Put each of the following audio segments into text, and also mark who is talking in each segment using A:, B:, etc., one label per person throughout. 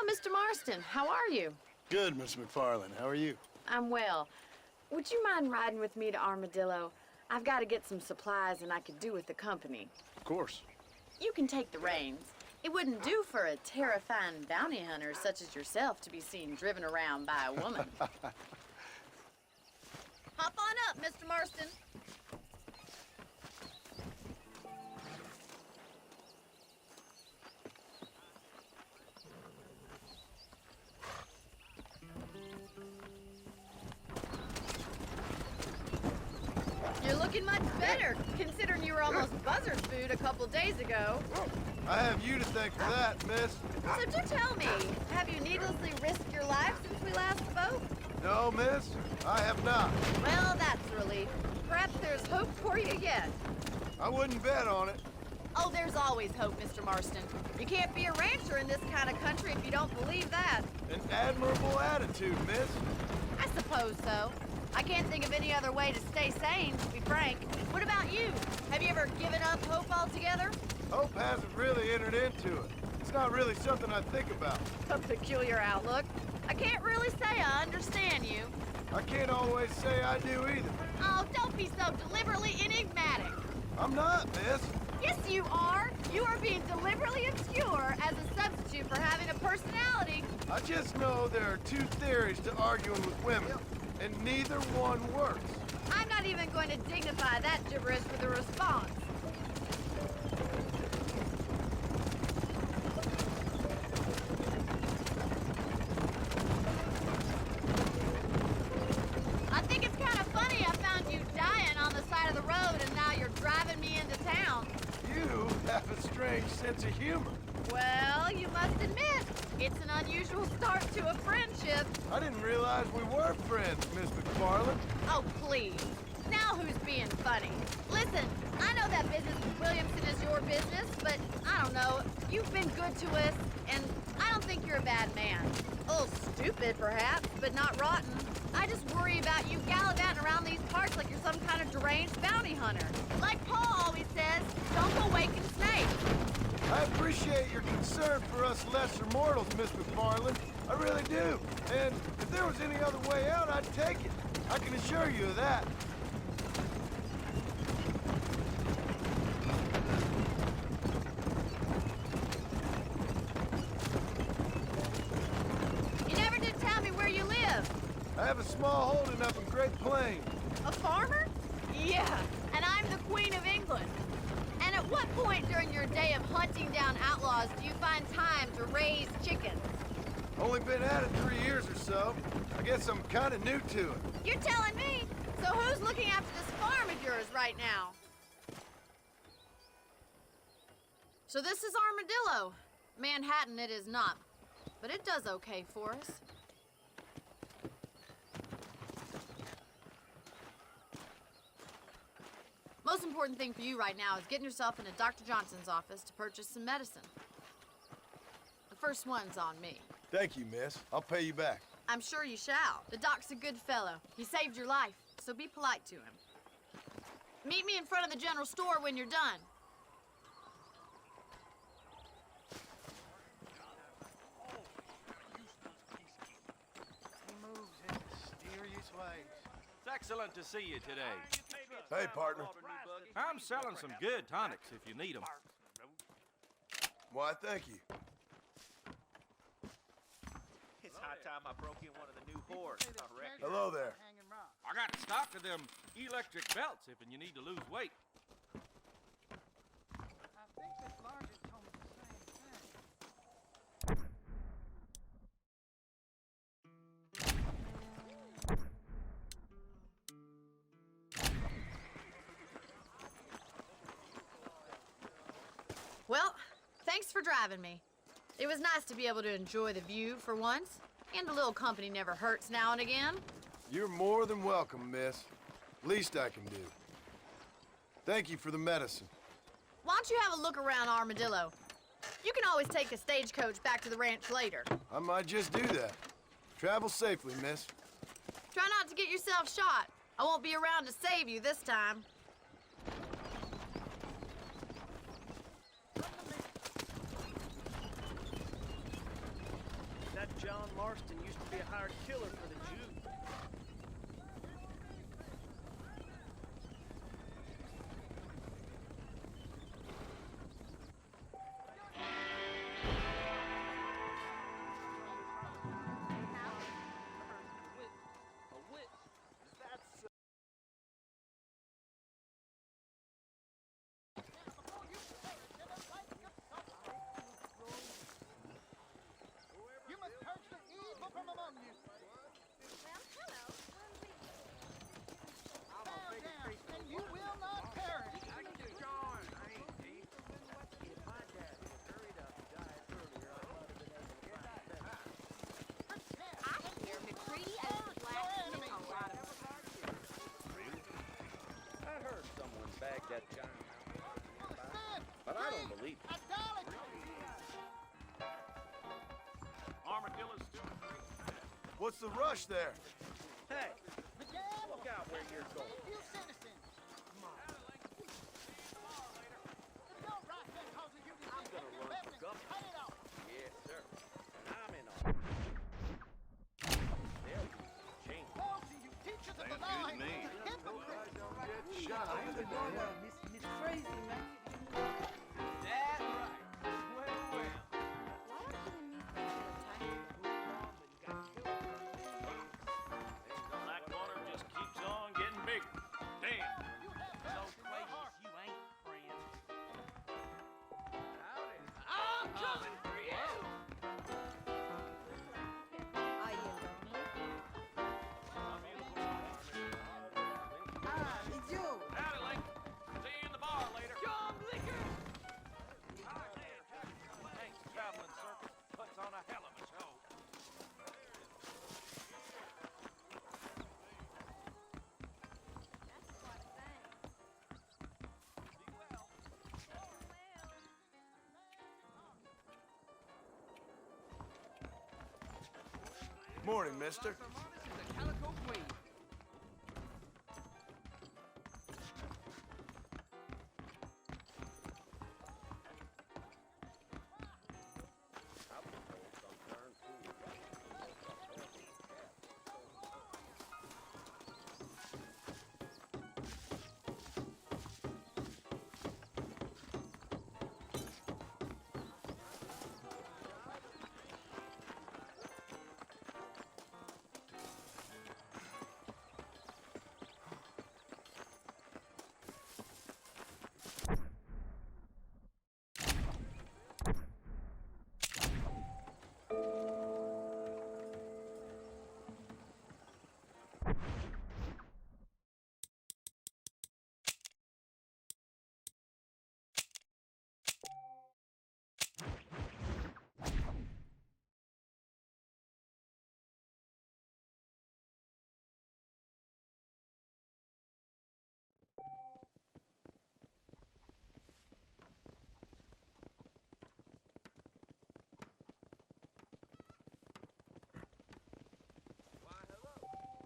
A: Mr. Marston. How are you?
B: Good, Miss McFarland. How are you?
A: I'm well. Would you mind riding with me to Armadillo? I've got to get some supplies and I could do with the company.
B: Of course.
A: You can take the reins. It wouldn't do for a terrifying bounty hunter such as yourself to be seen driven around by a woman. Hop on up, Mr. Marston. You're looking much better, considering you were almost buzzard food a couple days ago.
C: I have you to thank for that, miss.
A: So do tell me, have you needlessly risked your life since we last spoke?
C: No, miss, I have not.
A: Well, that's a relief. Perhaps there's hope for you yet.
C: I wouldn't bet on it.
A: Oh, there's always hope, Mr. Marston. You can't be a rancher in this kind of country if you don't believe that.
C: An admirable attitude, miss.
A: I suppose so. I can't think of any other way to stay sane, to be frank. What about you? Have you ever given up hope altogether?
C: Hope hasn't really entered into it. It's not really something I think about.
A: A peculiar outlook. I can't really say I understand you.
C: I can't always say I do either.
A: Oh, don't be so deliberately enigmatic.
C: I'm not, miss.
A: Yes, you are. You are being deliberately obscure as a substitute for having a personality.
C: I just know there are two theories to arguing with women, and neither one works.
A: I'm not even going to dignify that gibberish with a response. I think it's kind of funny I found you dying on the side of the road and now you're driving me into town.
C: You have a strange sense of humor.
A: Well, you must admit, it's an unusual start to a friendship.
C: I didn't realize we were friends, Miss McFarland.
A: Oh, please. Now who's being funny? Listen, I know that business with Williamson is your business, but I don't know. You've been good to us, and I don't think you're a bad man. A little stupid, perhaps, but not rotten. I just worry about you gallivanting around these parts like you're some kind of deranged bounty hunter. Like Paul always says, don't go waking snakes.
C: I appreciate your concern for us lesser mortals, Miss McFarland. I really do. And if there was any other way out, I'd take it. I can assure you of that.
A: You never did tell me where you live.
C: I have a small holding up in Great Plains.
A: A farmer? Yeah, and I'm the Queen of England. And at what point during your day of hunting down outlaws do you find time to raise chickens?
C: Only been at it 3 years or so. I guess I'm kind of new to it.
A: You're telling me? So who's looking after this farm of yours right now? So this is Armadillo. Manhattan it is not, but it does okay for us. Most important thing for you right now is getting yourself into Dr. Johnson's office to purchase some medicine. The first one's on me.
C: Thank you, miss. I'll pay you back.
A: I'm sure you shall. The doc's a good fellow. He saved your life, so be polite to him. Meet me in front of the general store when you're done.
D: He moves in mysterious ways.
E: It's excellent to see you today.
C: Hey, partner.
E: I'm selling some good tonics if you need them.
C: Why, thank you.
D: It's high time I broke in one of the new whores, I reckon.
C: Hello there.
E: I got stock of them electric belts if you need to lose weight.
D: I think this sergeant told me the same thing.
A: Well, thanks for driving me. It was nice to be able to enjoy the view for once, and a little company never hurts now and again.
C: You're more than welcome, miss. Least I can do. Thank you for the medicine.
A: Why don't you have a look around Armadillo? You can always take a stagecoach back to the ranch later.
C: I might just do that. Travel safely, miss.
A: Try not to get yourself shot. I won't be around to save you this time.
F: John Marston used to be a hired killer for the Jews.
D: You must purge the evil from among you.
A: Well, hello.
D: Bow down, and you will not perish.
A: I hear McCready and Black Smith a lot of
F: I heard someone bagged that giant
D: Sin,
F: but I don't believe it.
D: idolatry.
E: Armadillo's still
C: What's the rush there?
F: Hey,
D: Miguel,
F: look out where you're going.
D: you citizens. If your right hand causes you to
F: I'm
D: sin,
F: gonna
D: take your
F: run
D: left
F: for
D: and
F: governor.
D: cut it off.
F: Yes, sir. And I'm in on it. They'll change.
D: Woe to you, teachers of the law and hypocrites.
C: Shut up.
E: That's right. Well, well. Black water just keeps on getting bigger. Damn.
D: You have hell in your heart.
E: you ain't, friend.
F: I'm coming for you.
E: Howdy, Link. See you in the bar later.
F: John Liquor.
E: Thanks, traveling circus puts on a hell of a show.
A: That's quite a thing.
C: Morning, mister.
F: I was told some darn fool got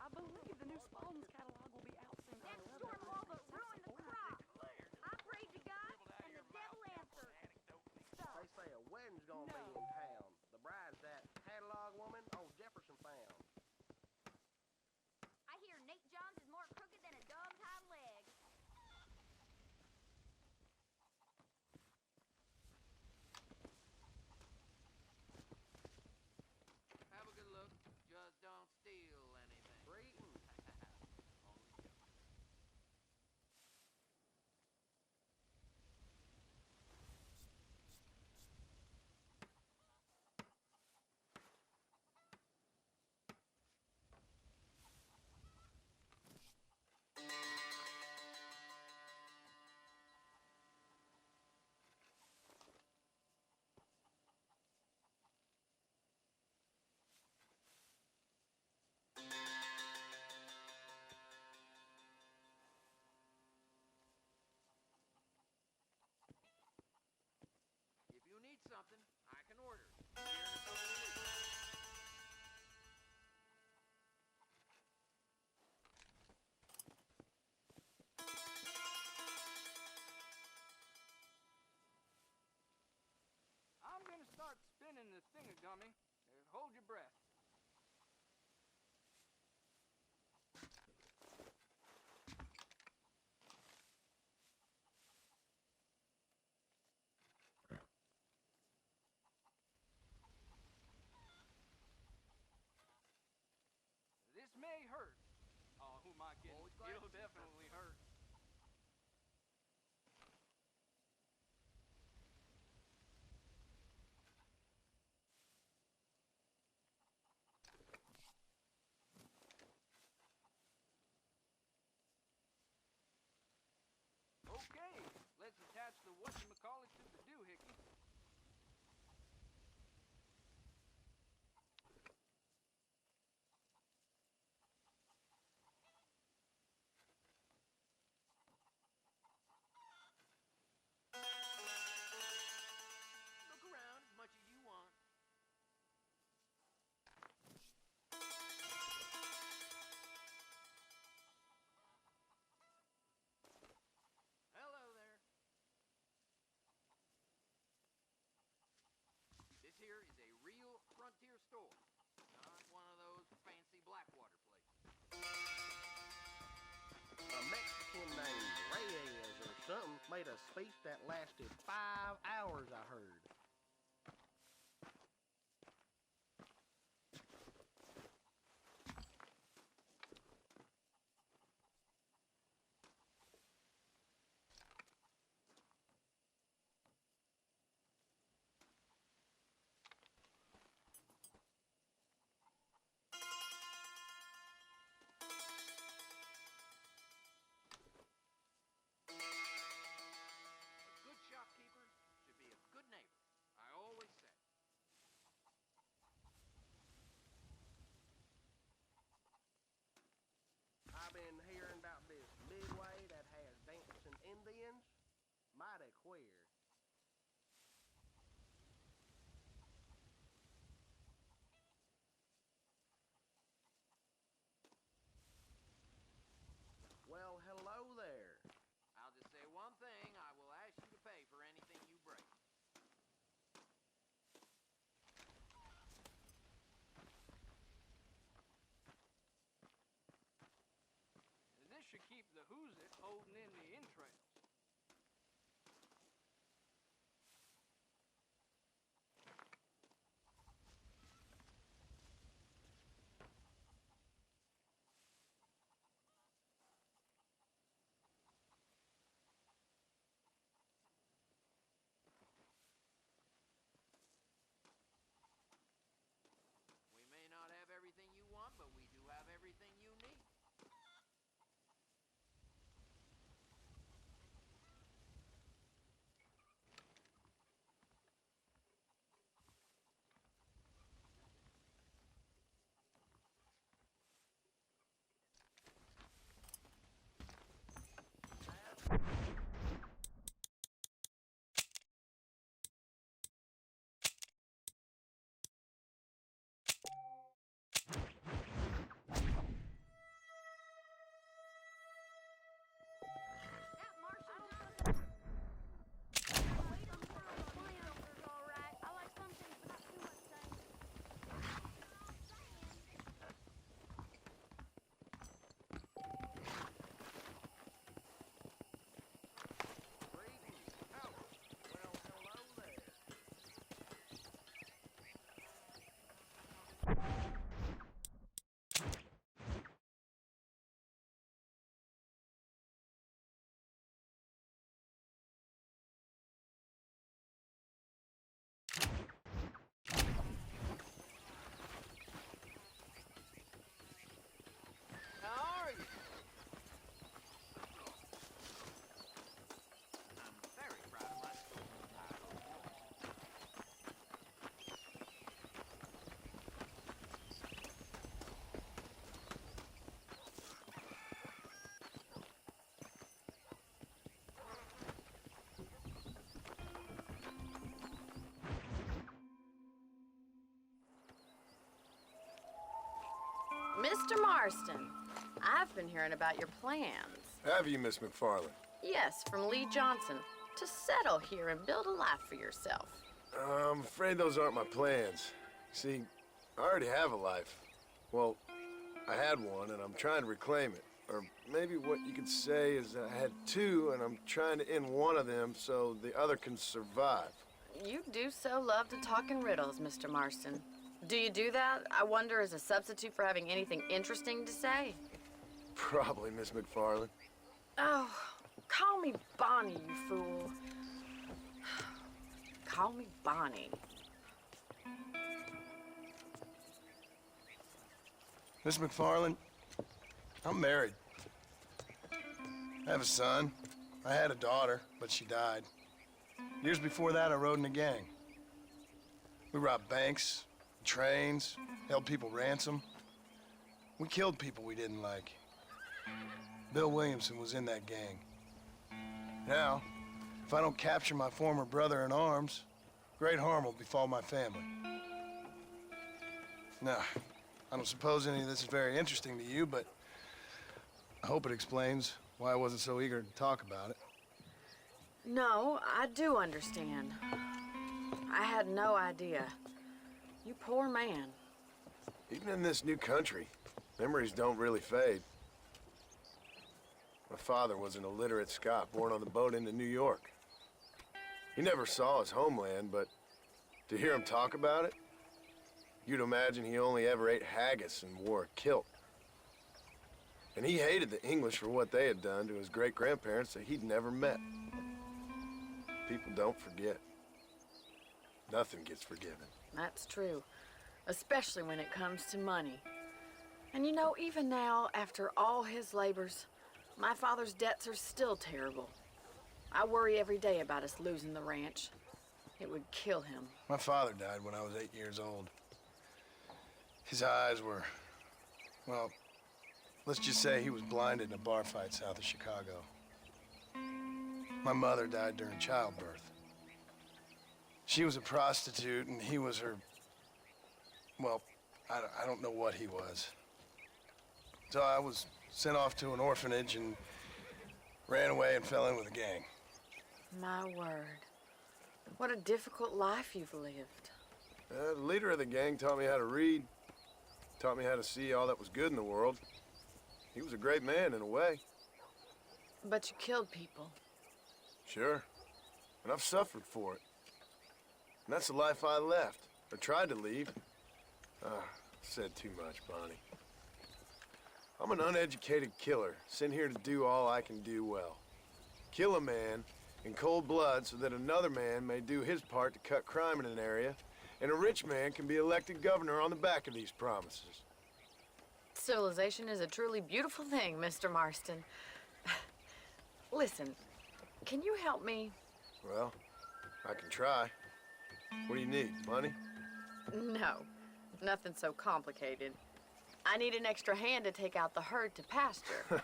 G: I believe the new Spalding's catalog will be out soon.
A: That storm lava ruined the crop. I prayed to God, and the devil answered.
H: They say a wedding's gonna be in town. The bride's that catalog woman old Jefferson found.
A: I hear Nate Johns is more crooked than a dog's hind leg.
I: Have a good look. Just don't steal anything.
H: Greeting.
I: If you need something, I can order. Here in a couple of weeks.
D: I'm gonna start spinning the thingagummy. Hold your breath.
I: It'll definitely hurt. Okay, let's attach the whatchamacallit to the doohickey. Look around as much as you want. Hello there. This here is a real frontier store, not one of those fancy Blackwater places.
H: A Mexican named Reyes or something made a speech that lasted 5 hours, I heard.
I: A good shopkeeper should be a good neighbor. I always say.
H: I've been hearing about this midway that has dancing Indians. Mighty queer. Well, hello there.
I: I'll just say one thing. I will ask you to pay for anything you break. This should keep the who's it holding in the entrails. We may not have everything you want, but we do have everything you need.
A: That Martian
G: I like some things, but not too much things.
H: Greetings. Hello. Well, hello there.
I: How are you? I'm very proud of my school title.
J: Mr. Marston, I've been hearing about your plans.
B: Have you, Miss McFarland?
J: Yes, from Lee Johnson, to settle here and build a life for yourself.
B: I'm afraid those aren't my plans. See, I already have a life. Well, I had one, and I'm trying to reclaim it. Or maybe what you could say is I had two, and I'm trying to end one of them so the other can survive.
J: You do so love to talk in riddles, Mr. Marston. Do you do that, I wonder, as a substitute for having anything interesting to say?
B: Probably, Miss McFarland.
J: Oh, call me Bonnie, you fool. Call me Bonnie.
B: Miss McFarland, I'm married. I have a son. I had a daughter, but she died. Years before that, I rode in a gang. We robbed banks, trains, held people ransom. We killed people we didn't like. Bill Williamson was in that gang. Now, if I don't capture my former brother in arms, great harm will befall my family. Now, I don't suppose any of this is very interesting to you, but I hope it explains why I wasn't so eager to talk about it.
J: No, I do understand. I had no idea. You poor man.
B: Even in this new country, memories don't really fade. My father was an illiterate Scot born on the boat into New York. He never saw his homeland, but to hear him talk about it, you'd imagine he only ever ate haggis and wore a kilt. And he hated the English for what they had done to his great-grandparents that he'd never met. People don't forget. Nothing gets forgiven.
J: That's true, especially when it comes to money. And you know, even now, after all his labors, my father's debts are still terrible. I worry every day about us losing the ranch. It would kill him.
B: My father died when I was 8 years old. His eyes were, well, let's just say he was blinded in a bar fight south of Chicago. My mother died during childbirth. She was a prostitute and he was her, well, I don't know what he was. So I was sent off to an orphanage and ran away and fell in with a gang.
J: My word. What a difficult life you've lived.
B: The leader of the gang taught me how to read, taught me how to see all that was good in the world. He was a great man in a way.
J: But you killed people.
B: Sure. And I've suffered for it. And that's the life I left, or tried to leave. Said too much, Bonnie. I'm an uneducated killer, sent here to do all I can do well. Kill a man in cold blood so that another man may do his part to cut crime in an area, and a rich man can be elected governor on the back of these promises.
J: Civilization is a truly beautiful thing, Mr. Marston. Listen, can you help me?
B: Well, I can try. What do you need, money?
J: No, nothing so complicated. I need an extra hand to take out the herd to pasture.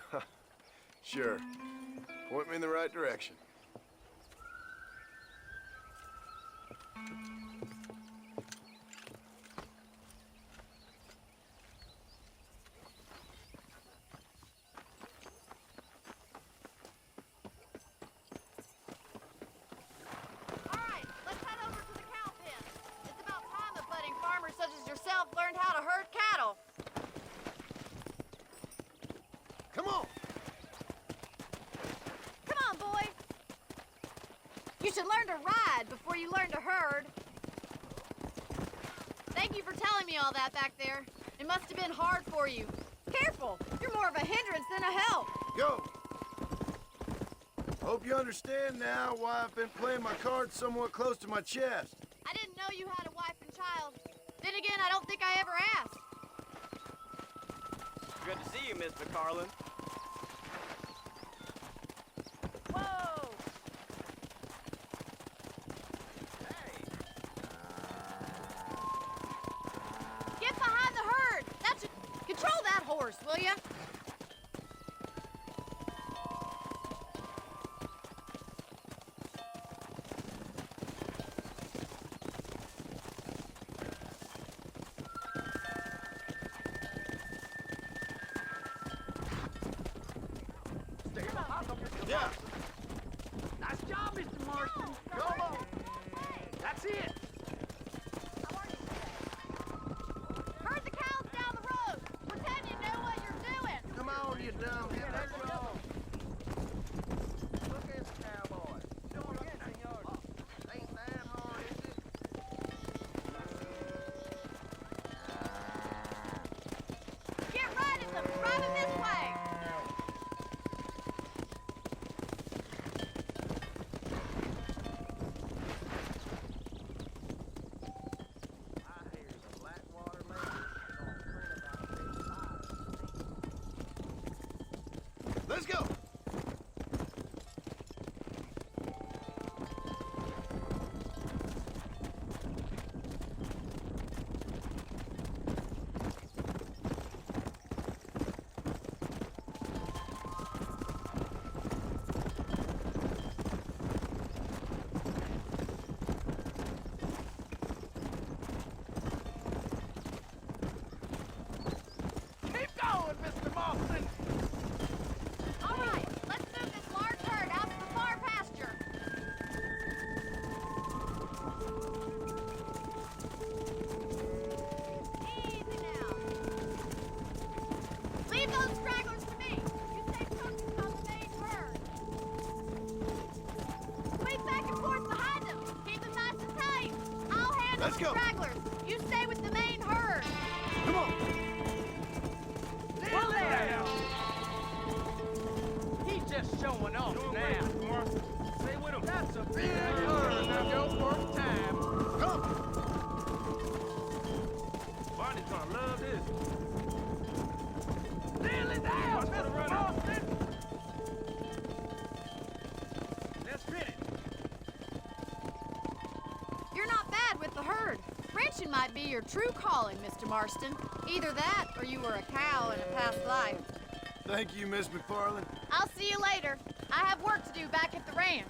B: Sure. Point me in the right direction.
A: All right, let's head over to the cow pen. It's about time a budding farmer such as yourself learned how to herd cattle.
C: Come on!
A: Come on, boy. You should learn to ride before you learn to herd. Thank you for telling me all that back there. It must have been hard for you. Careful, you're more of a hindrance than a help.
C: Go! Hope you understand now why I've been playing my cards somewhat close to my chest.
A: I didn't know you had a wife and child. Then again, I don't think I ever asked.
I: Good to see you, Miss McFarland.
A: Whoa! Get behind the herd! That's it. Control that horse, will ya?
C: Yeah!
D: Nice job, Mr. Marston.
C: Go on!
D: That's it.
A: Herd the cows down the road. Pretend you know what you're doing.
C: Come on, you dumb.
H: Let's go. Look at this cowboy. Ain't that hard, is it?
A: Get right at them. Drive it this way.
C: Let's go.
H: Keep going, Mr. Marston.
A: All right, let's move this large herd out to the far pasture. Easy now. Leave those stragglers to me. You stay focused on the main herd. Sweep back and forth behind them. Keep them nice and tight. I'll handle
C: Let's
A: the
C: go.
A: stragglers. You stay with the main herd.
C: Come on.
H: Whoa there! He's just showing off now.
E: Stay with him.
H: That's a big herd of your first time.
C: Come.
E: Barney's gonna love this.
H: Nearly there,
E: Watch for the
H: Mr.
E: runner.
H: Marston.
E: Let's hit it.
A: You're not bad with the herd. Ranching might be your true calling, Mr. Marston. Either that, or you were a cow in a past life.
B: Thank you, Miss McFarland.
A: I'll see you later. I have work to do back at the ranch.